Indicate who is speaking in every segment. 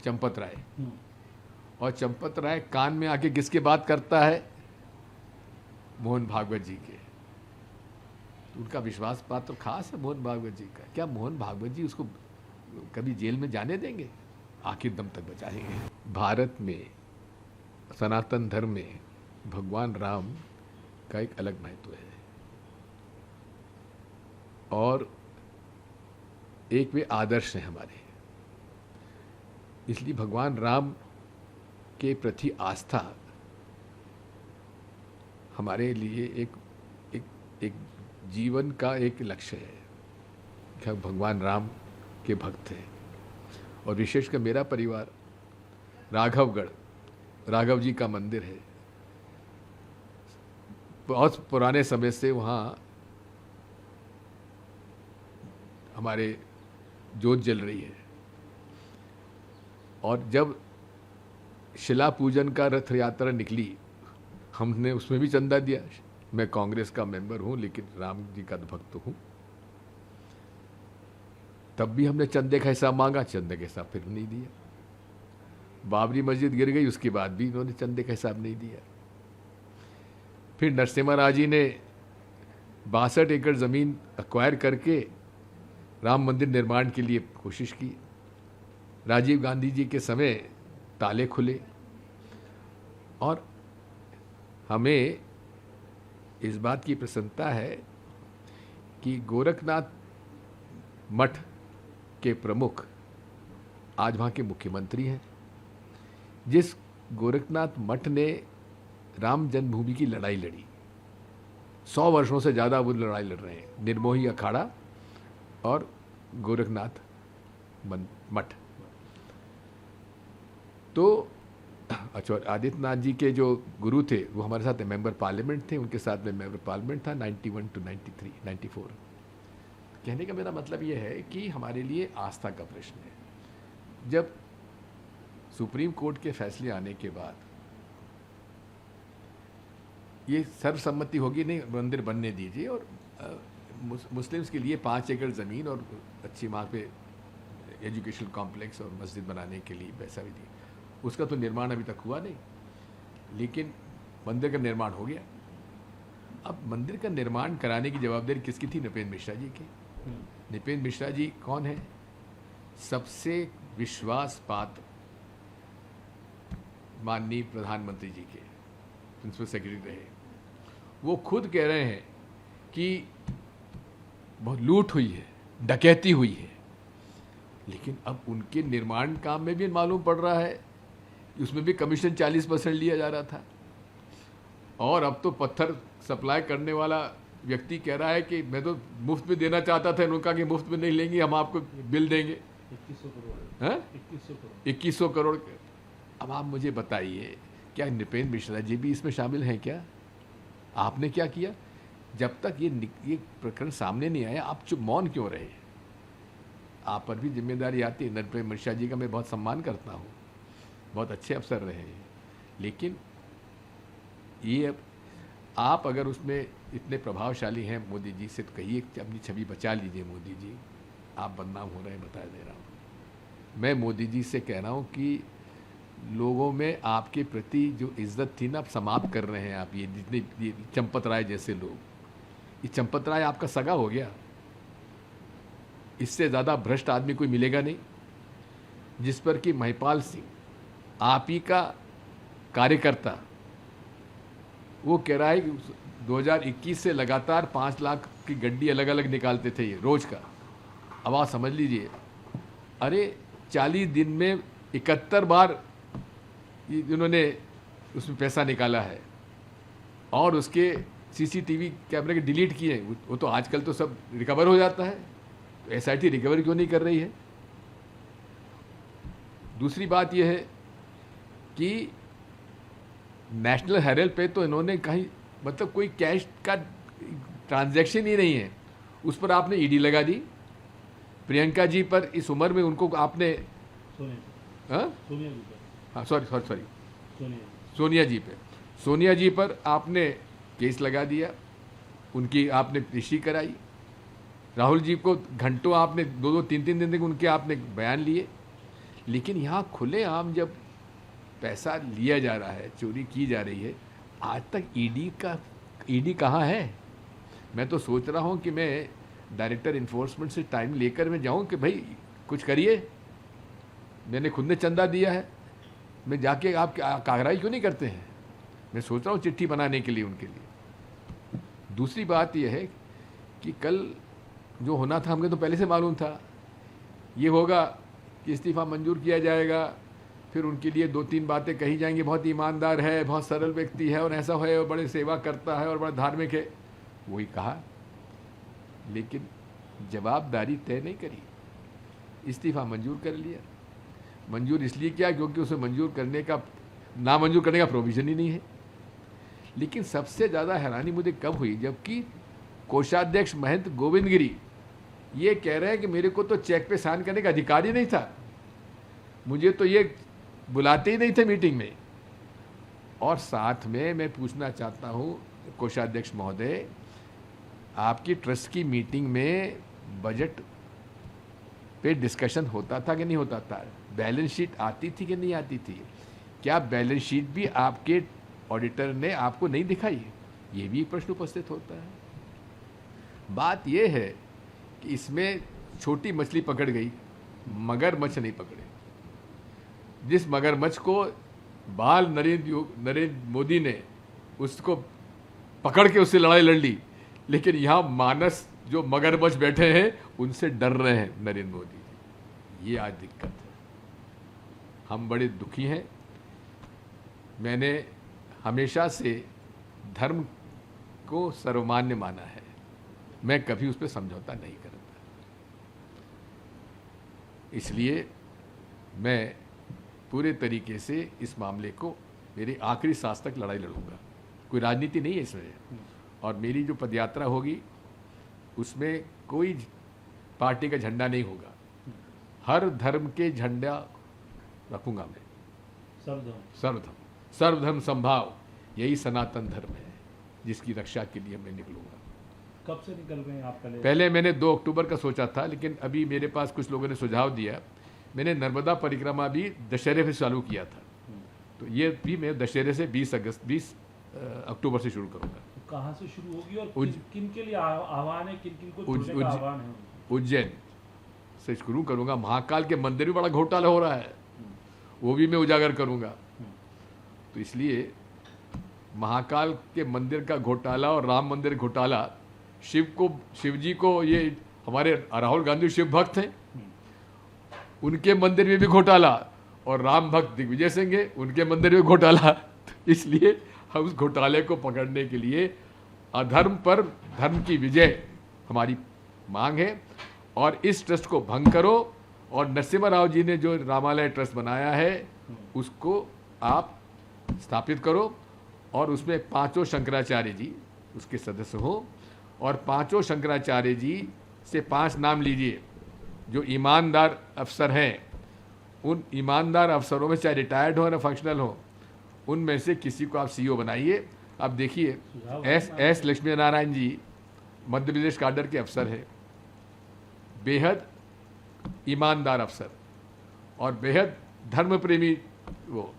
Speaker 1: चंपत राय, और चंपत राय कान में आके किसके बात करता है? मोहन भागवत जी के। तो उनका विश्वास पात्र तो खास है मोहन भागवत जी का। क्या मोहन भागवत जी उसको कभी जेल में जाने देंगे? आखिर दम तक बचाएंगे। भारत में सनातन धर्म में भगवान राम का एक अलग महत्व है, और एक वे आदर्श हैं हमारे। इसलिए भगवान राम के प्रति आस्था हमारे लिए एक जीवन का एक लक्ष्य है कि हम भगवान राम के भक्त हैं। और विशेषकर मेरा परिवार राघवगढ़, राघव जी का मंदिर है, बहुत पुराने समय से वहाँ हमारे जोत जल रही है। और जब शिला पूजन का रथ यात्रा निकली, हमने उसमें भी चंदा दिया। मैं कांग्रेस का मेंबर हूँ, लेकिन राम जी का भक्त हूँ। तब भी हमने चंदे का हिसाब मांगा, चंदे का हिसाब फिर नहीं दिया। बाबरी मस्जिद गिर गई, उसके बाद भी इन्होंने चंदे का हिसाब नहीं दिया। फिर नरसिम्हा राव जी ने 62 एकड़ ज़मीन एक्वायर करके राम मंदिर निर्माण के लिए कोशिश की। राजीव गांधी जी के समय ताले खुले, और हमें इस बात की प्रसन्नता है कि गोरखनाथ मठ के प्रमुख आज वहाँ के मुख्यमंत्री हैं। जिस गोरखनाथ मठ ने राम जन्मभूमि की लड़ाई लड़ी, 100 वर्षों से ज़्यादा वो लड़ाई लड़ रहे हैं, निर्मोही अखाड़ा और गोरखनाथ मठ। तो अच्छा, आदित्यनाथ जी के जो गुरु थे वो हमारे साथ मेंबर पार्लियामेंट थे, उनके साथ में मेंबर पार्लियामेंट था 91 to 93, 94। कहने का मेरा मतलब ये है कि हमारे लिए आस्था का प्रश्न है। जब सुप्रीम कोर्ट के फैसले आने के बाद ये सर्वसम्मति होगी, नहीं मंदिर बनने दीजिए, और मुस्लिम्स के लिए 5 एकड़ ज़मीन और अच्छी वहाँ पे एजुकेशन कॉम्प्लेक्स और मस्जिद बनाने के लिए पैसा भी दिया। उसका तो निर्माण अभी तक हुआ नहीं, लेकिन मंदिर का निर्माण हो गया। अब मंदिर का निर्माण कराने की जवाबदारी किसकी थी? नृपेंद्र मिश्रा जी की। नृपेंद्र मिश्रा जी कौन है? सबसे विश्वास पात्र माननीय प्रधानमंत्री जी के प्रिंसिपल सेक्रेटरी रहे। वो खुद कह रहे हैं कि बहुत लूट हुई है, डकैती हुई है, लेकिन अब उनके निर्माण काम में भी मालूम पड़ रहा है कि उसमें भी कमीशन 40% लिया जा रहा था। और अब तो पत्थर सप्लाई करने वाला व्यक्ति कह रहा है कि मैं तो मुफ्त में देना चाहता था, उन्होंने कहा कि मुफ्त में नहीं लेंगे, हम आपको बिल देंगे 2100 करोड़। अब आप मुझे बताइए, क्या नृपेंद्र मिश्रा जी भी इसमें शामिल हैं क्या? आपने क्या किया? जब तक ये प्रकरण सामने नहीं आया, आप चुप मौन क्यों रहे? आप पर भी जिम्मेदारी आती है। नृपेंद्र मिश्रा जी का मैं बहुत सम्मान करता हूँ, बहुत अच्छे अफसर रहे हैं, लेकिन ये अब आप अगर उसमें इतने प्रभावशाली हैं मोदी जी से, तो कहिए अपनी छवि बचा लीजिए। मोदी जी आप बदनाम हो रहे हैं, बता दे रहा हूँ। मैं मोदी जी से कह रहा हूँ कि लोगों में आपके प्रति जो इज्जत थी ना, आप समाप्त कर रहे हैं। आप ये जितने ये चंपत राय जैसे लोग, ये चंपत राय आपका सगा हो गया। इससे ज़्यादा भ्रष्ट आदमी कोई मिलेगा नहीं, जिस पर कि महिपाल सिंह, आप ही का कार्यकर्ता, वो कह रहा है कि 2021 से लगातार 5 लाख की गड्डी अलग अलग निकालते थे ये रोज का। अब आप समझ लीजिए, अरे 40 दिन में 71 बार इन्होंने उसमें पैसा निकाला है, और उसके सीसीटीवी कैमरे के डिलीट किए। वो तो आजकल तो सब रिकवर हो जाता है, तो एसआईटी रिकवर क्यों नहीं कर रही है? दूसरी बात यह है कि नेशनल हेराल्ड पे तो इन्होंने कहीं मतलब कोई कैश का ट्रांजैक्शन ही नहीं है, उस पर आपने ईडी लगा दी। प्रियंका जी पर इस उम्र में उनको आपने सोनिया जी पर आपने केस लगा दिया, उनकी आपने पेशी कराई। राहुल जी को घंटों आपने 2-2, 3-3 दिन तक उनके आपने बयान लिए, लेकिन यहाँ खुलेआम जब पैसा लिया जा रहा है, चोरी की जा रही है, आज तक ईडी कहाँ है? मैं तो सोच रहा हूँ कि मैं डायरेक्टर इन्फोर्समेंट से टाइम लेकर मैं जाऊँ कि भाई कुछ करिए, मैंने खुद ने चंदा दिया है, मैं जाके आप कार्रवाई क्यों नहीं करते हैं? मैं सोच रहा हूँ चिट्ठी बनाने के लिए उनके लिए। दूसरी बात यह है कि कल जो होना था हमें तो पहले से मालूम था, ये होगा कि इस्तीफ़ा मंजूर किया जाएगा, फिर उनके लिए 2-3 बातें कही जाएंगी, बहुत ईमानदार है, बहुत सरल व्यक्ति है और ऐसा है और बड़े सेवा करता है और बड़ा धार्मिक है, वही कहा, लेकिन जवाबदारी तय नहीं करी। इस्तीफ़ा मंजूर कर लिया। मंजूर इसलिए किया क्योंकि उसे मंजूर करने का, नामंजूर करने का प्रोविज़न ही नहीं है। लेकिन सबसे ज़्यादा हैरानी मुझे कब हुई, जबकि कोषाध्यक्ष महंत गोविंद गिरी ये कह रहे हैं कि मेरे को तो चेक पे साइन करने का अधिकार ही नहीं था, मुझे तो ये बुलाते ही नहीं थे मीटिंग में। और साथ में मैं पूछना चाहता हूँ कोषाध्यक्ष महोदय, आपकी ट्रस्ट की मीटिंग में बजट पे डिस्कशन होता था कि नहीं होता था? बैलेंस शीट आती थी कि नहीं आती थी? क्या बैलेंस शीट भी आपके ऑडिटर ने आपको नहीं दिखाई? ये भी एक प्रश्न उपस्थित होता है। बात यह है कि इसमें छोटी मछली पकड़ गई, मगरमच्छ नहीं पकड़े। जिस मगरमच्छ को बाल नरेंद्र मोदी ने उसको पकड़ के उससे लड़ाई लड़ ली, लेकिन यहाँ मानस जो मगरमच्छ बैठे हैं उनसे डर रहे हैं नरेंद्र मोदी जी। ये आज दिक्कत है। हम बड़े दुखी हैं। मैंने हमेशा से धर्म को सर्वमान्य माना है, मैं कभी उस पर समझौता नहीं करता। इसलिए मैं पूरे तरीके से इस मामले को मेरी आखिरी सांस तक लड़ाई लड़ूंगा। कोई राजनीति नहीं है इसमें। और मेरी जो पदयात्रा होगी उसमें कोई पार्टी का झंडा नहीं होगा, हर धर्म के झंडा रखूंगा मैं। सर्वधर्म संभाव, यही सनातन धर्म है जिसकी रक्षा के लिए मैं निकलूंगा।
Speaker 2: कब से निकल रहे हैं आप?
Speaker 1: पहले मैंने 2 अक्टूबर का सोचा था, लेकिन अभी मेरे पास कुछ लोगों ने सुझाव दिया, मैंने नर्मदा परिक्रमा भी दशहरे से चालू किया था, तो ये भी मैं दशहरे से 20 अक्टूबर से शुरू करूंगा।
Speaker 2: तो कहाँ से शुरू होगी और किन के लिए आह्वान है, किन को जुड़ने का आह्वान है?
Speaker 1: उज्जैन से शुरू करूंगा। महाकाल के मंदिर में बड़ा घोटाला हो रहा है, वो भी मैं उजागर करूंगा। तो इसलिए महाकाल के मंदिर का घोटाला और राम मंदिर घोटाला, शिव जी को, ये हमारे राहुल गांधी शिव भक्त हैं, उनके मंदिर में भी घोटाला, और राम भक्त दिग्विजय सिंह है, उनके मंदिर में घोटाला। तो इसलिए हम उस घोटाले को पकड़ने के लिए अधर्म पर धर्म की विजय हमारी मांग है। और इस ट्रस्ट को भंग करो, और नरसिम्हा राव जी ने जो रामालय ट्रस्ट बनाया है उसको आप स्थापित करो, और उसमें 5 शंकराचार्य जी उसके सदस्य हो, और 5 शंकराचार्य जी से 5 नाम लीजिए जो ईमानदार अफसर हैं। उन ईमानदार अफसरों में, चाहे रिटायर्ड हो या फंक्शनल हो, उनमें से किसी को आप सीईओ बनाइए। अब देखिए, एस लक्ष्मी नारायण जी मध्य प्रदेश काडर के अफसर हैं, बेहद ईमानदार अफसर और बेहद धर्म प्रेमी। वो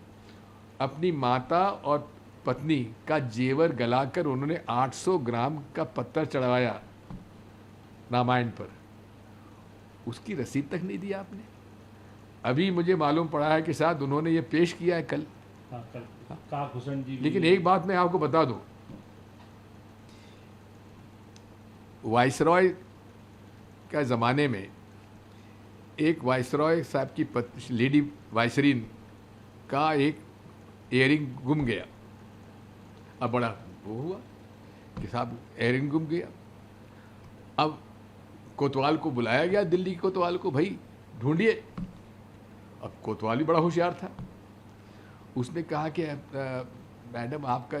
Speaker 1: अपनी माता और पत्नी का जेवर गलाकर उन्होंने 800 ग्राम का पत्थर चढ़वाया रामायण पर, उसकी रसीद तक नहीं दिया आपने। अभी मुझे मालूम पड़ा है कि शायद उन्होंने ये पेश किया है कल।
Speaker 2: काकभूषण जी।
Speaker 1: लेकिन एक बात मैं आपको बता दूं, वाइसरॉय का ज़माने में एक वाइसरॉय साहब की लेडी वाइसरीन का एक इयरिंग गुम गया। अब बड़ा वो हुआ कि साहब इयरिंग गुम गया। अब कोतवाल को बुलाया गया, दिल्ली के कोतवाल को, भाई ढूंढिए। अब कोतवाल भी बड़ा होशियार था, उसने कहा कि मैडम आपका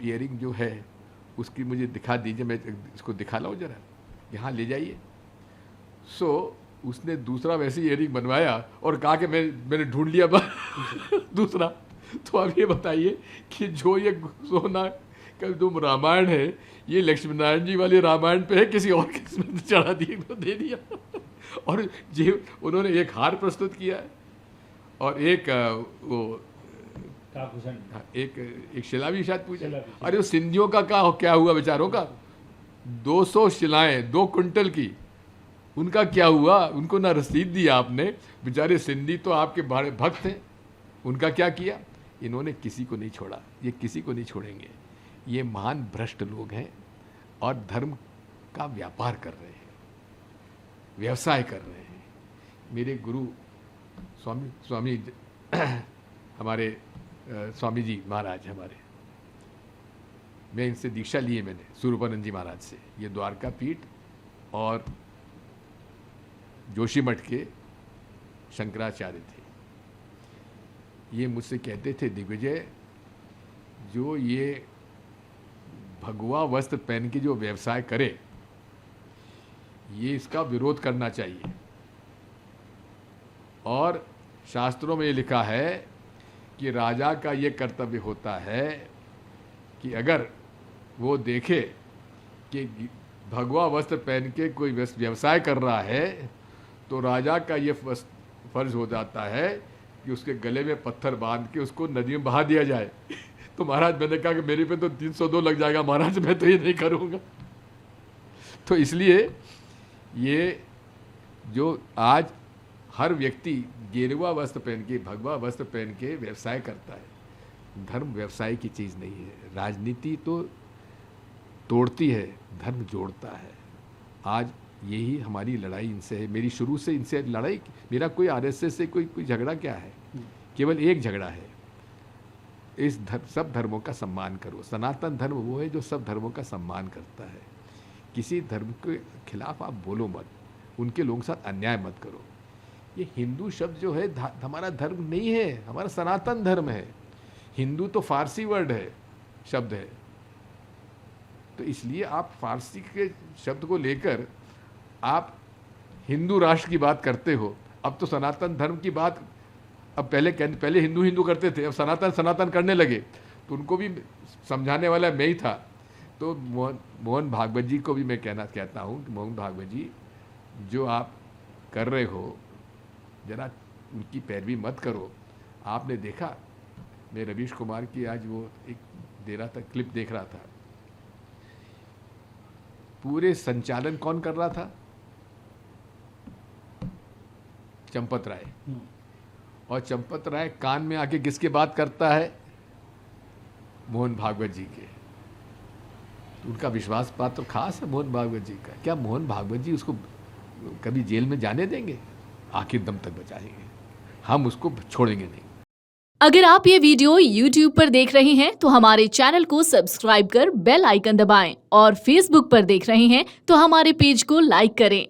Speaker 1: इयरिंग जो है उसकी मुझे दिखा दीजिए, मैं इसको दिखा लाऊं जरा, यहाँ ले जाइए। उसने दूसरा वैसे इयरिंग बनवाया और कहा कि मैंने ढूंढ लिया दूसरा। तो अब ये बताइए कि जो ये सोना का जो रामायण है, ये लक्ष्मी नारायण जी वाले रामायण पे है, किसी और किस्म चढ़ा दिए तो दे दिया। और ये उन्होंने एक हार प्रस्तुत किया है और एक वो
Speaker 2: काकुशंड।
Speaker 1: एक शिला भी शायद पूजा।
Speaker 2: शिला भी।
Speaker 1: अरे वो सिंधियों का क्या हुआ बेचारों का? 200 शिलाएं 2 कुंटल की, उनका क्या हुआ? उनको ना रसीद दी आपने। बेचारे सिंधी तो आपके बड़े भक्त हैं, उनका क्या किया? इन्होंने किसी को नहीं छोड़ा, ये किसी को नहीं छोड़ेंगे। ये महान भ्रष्ट लोग हैं और धर्म का व्यापार कर रहे हैं, व्यवसाय कर रहे हैं। मेरे गुरु स्वामी हमारे स्वामी जी महाराज हमारे, मैं इनसे दीक्षा ली है मैंने, सूर्यपानंद जी महाराज से। ये द्वारका पीठ और जोशीमठ के शंकराचार्य थे। ये मुझसे कहते थे, दिग्विजय, जो ये भगवा वस्त्र पहन के जो व्यवसाय करे, ये इसका विरोध करना चाहिए। और शास्त्रों में ये लिखा है कि राजा का ये कर्तव्य होता है कि अगर वो देखे कि भगवा वस्त्र पहन के कोई व्यवसाय कर रहा है, तो राजा का ये फर्ज हो जाता है कि उसके गले में पत्थर बांध के उसको नदी में बहा दिया जाए। तो महाराज, मैंने कहा कि मेरे पे तो 302 लग जाएगा महाराज, मैं तो ये नहीं करूँगा। तो इसलिए ये जो आज हर व्यक्ति गेरुआ वस्त्र पहन के, भगवा वस्त्र पहन के व्यवसाय करता है, धर्म व्यवसाय की चीज़ नहीं है। राजनीति तो तोड़ती है, धर्म जोड़ता है। आज यही हमारी लड़ाई इनसे है। मेरी शुरू से इनसे लड़ाई, मेरा कोई आरएसएस से कोई झगड़ा क्या है, केवल एक झगड़ा है, इस सब धर्मों का सम्मान करो। सनातन धर्म वो है जो सब धर्मों का सम्मान करता है। किसी धर्म के खिलाफ आप बोलो मत, उनके लोगों के साथ अन्याय मत करो। ये हिंदू शब्द जो है हमारा धर्म नहीं है, हमारा सनातन धर्म है। हिंदू तो फारसी वर्ड है, शब्द है। तो इसलिए आप फारसी के शब्द को लेकर आप हिंदू राष्ट्र की बात करते हो। अब तो सनातन धर्म की बात, अब पहले हिंदू करते थे, अब सनातन करने लगे। तो उनको भी समझाने वाला मैं ही था। तो मोहन भागवत जी को भी मैं कहता हूँ कि मोहन भागवत जी, जो आप कर रहे हो, जरा उनकी पैरवी मत करो। आपने देखा, मैं रवीश कुमार की आज वो एक दे रहा था, क्लिप देख रहा था, पूरे संचालन कौन कर रहा था? चंपत राय। और चंपत राय कान में आके किसके बात करता है? मोहन भागवत जी के। उनका विश्वास पात्र खास है मोहन भागवत जी का। क्या मोहन भागवत जी उसको कभी जेल में जाने देंगे? आखिर दम तक बचाएंगे, हम उसको छोड़ेंगे नहीं।
Speaker 3: अगर आप ये वीडियो YouTube पर देख रहे हैं तो हमारे चैनल को सब्सक्राइब कर बेल आइकन दबाएं, और Facebook पर देख रहे हैं तो हमारे पेज को लाइक करें।